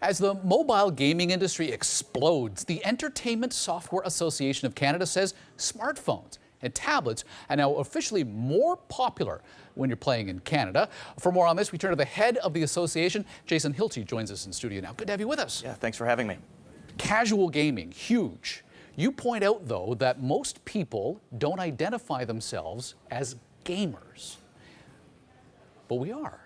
As the mobile gaming industry explodes, the Entertainment Software Association of Canada says smartphones and tablets are now officially more popular when you're playing in Canada. For more on this, we turn to the head of the association. Jason Hilty joins us in studio now. Good to have you with us. Yeah, thanks for having me. Casual gaming, huge. You point out, though, that most people don't identify themselves as gamers. But we are.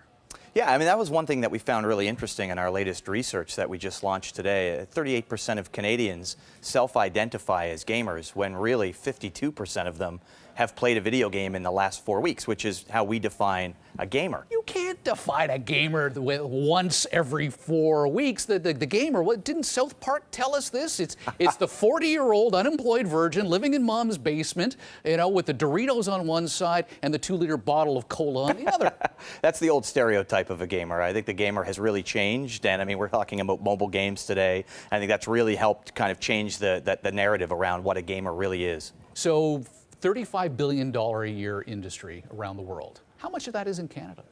Yeah, I mean, that was one thing that we found really interesting in our latest research that we just launched today. 38% of Canadians self-identify as gamers, when really 52% of them have played a video game in the last 4 weeks, which is how we define a gamer. You can't define a gamer once every 4 weeks. The gamer, what didn't South Park tell us this? It's the 40-year-old unemployed virgin living in mom's basement, you know, with the Doritos on one side and the 2-liter bottle of cola on the other. That's the old stereotype of a gamer. I think the gamer has really changed, and I mean, we're talking about mobile games today. I think that's really helped kind of change the narrative around what a gamer really is. So, $35 billion a year industry around the world. How much of that is in Canada?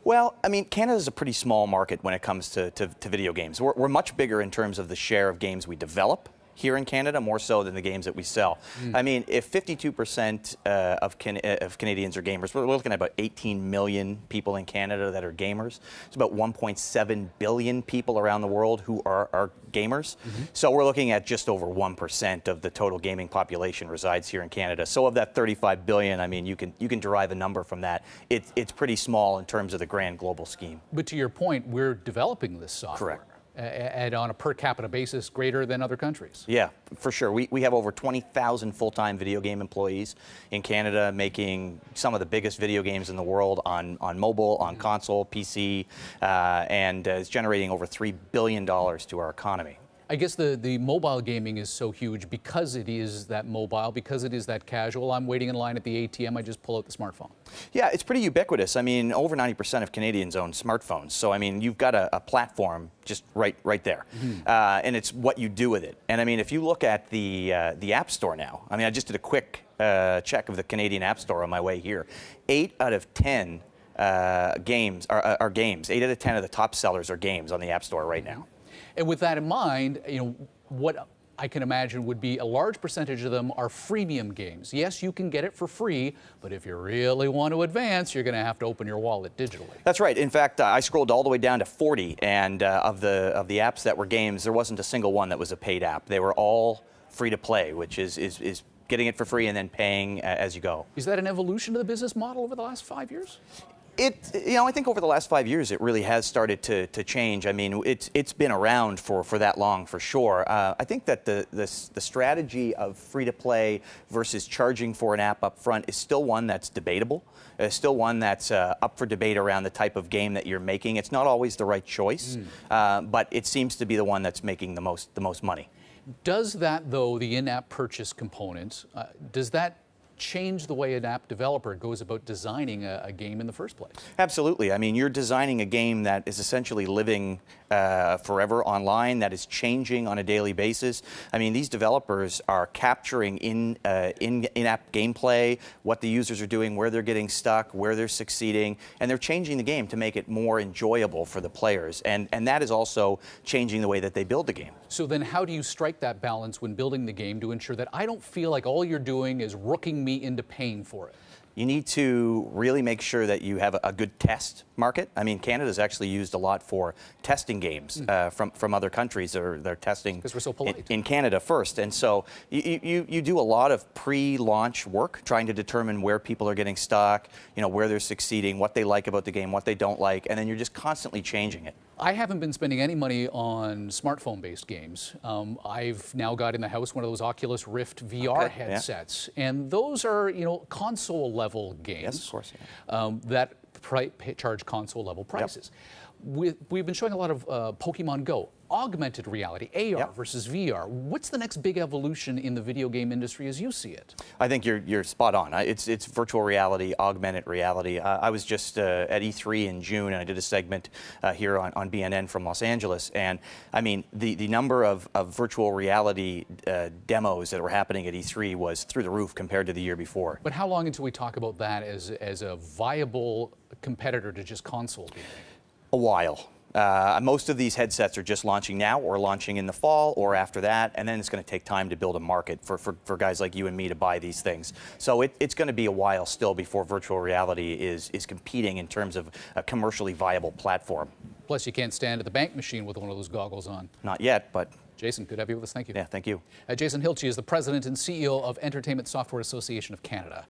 Well, I mean, Canada is a pretty small market when it comes to video games. We're much bigger in terms of the share of games we develop here in Canada, more so than the games that we sell. I mean, if 52% of Canadians are gamers, we're looking at about 18 million people in Canada that are gamers. It's about 1.7 billion people around the world who are gamers. So we're looking at just over 1% of the total gaming population resides here in Canada. So of that 35 billion, I mean, you can derive a number from that. It's pretty small in terms of the grand global scheme. But to your point, we're developing this software. Correct. And on a per capita basis greater than other countries. Yeah, for sure. We have over 20,000 full-time video game employees in Canada, making some of the biggest video games in the world on mobile, on console, PC, and it's generating over $3 billion to our economy. I guess the mobile gaming is so huge because it is that mobile, because it is that casual. I'm waiting in line at the ATM, I just pull out the smartphone. Yeah, it's pretty ubiquitous. I mean, over 90% of Canadians own smartphones. So, I mean, you've got a platform just right there. And it's what you do with it. And I mean, if you look at the App Store now, I mean, I just did a quick check of the Canadian App Store on my way here. 8 out of 10 games are games. 8 out of 10 of the top sellers are games on the App Store right now. And with that in mind, you know, what I can imagine would be a large percentage of them are freemium games. Yes, you can get it for free, but if you really want to advance, you're going to have to open your wallet digitally. That's right. In fact, I scrolled all the way down to 40, and of the apps that were games, there wasn't a single one that was a paid app. They were all free to play, which is getting it for free and then paying as you go. Is that an evolution of the business model over the last 5 years? I think over the last 5 years, it really has started to change. I mean, it's been around for that long, for sure. I think that the strategy of free-to-play versus charging for an app up front is still one that's debatable. It's still one that's up for debate around the type of game that you're making. It's not always the right choice, but it seems to be the one that's making the most money. Does that, though, the in-app purchase component, does that change the way an app developer goes about designing a game in the first place? Absolutely. I mean, you're designing a game that is essentially living forever online, that is changing on a daily basis. I mean, these developers are capturing in-app gameplay, what the users are doing, where they're getting stuck, where they're succeeding, and they're changing the game to make it more enjoyable for the players. And that is also changing the way that they build the game. So then how do you strike that balance when building the game to ensure that I don't feel like all you're doing is rooking me into paying for it? You need to really make sure that you have a good test market. I mean, Canada's actually used a lot for testing games from other countries. They're testing because we're so polite. In Canada first. And so you do a lot of pre-launch work trying to determine where people are getting stuck, you know, where they're succeeding, what they like about the game, what they don't like, and then you're just constantly changing it. I haven't been spending any money on smartphone-based games. I've now got in the house one of those Oculus Rift VR headsets, and those are, you know, console-level games. Yes, of course. That charge console-level prices. We've been showing a lot of Pokemon Go. Augmented reality, AR versus VR. What's the next big evolution in the video game industry as you see it? I think you're spot on. It's virtual reality, augmented reality. I was just at E3 in June, and I did a segment here on BNN from Los Angeles. And I mean, the number of virtual reality demos that were happening at E3 was through the roof compared to the year before. But how long until we talk about that as a viable competitor to just console gaming? A while. Most of these headsets are just launching now or launching in the fall or after that, and then it's going to take time to build a market for guys like you and me to buy these things. So it's going to be a while still before virtual reality is competing in terms of a commercially viable platform. Plus, you can't stand at the bank machine with one of those goggles on. Not yet, but... Jason, good to have you with us. Thank you. Yeah, thank you. Jason Hiltje is the president and CEO of Entertainment Software Association of Canada.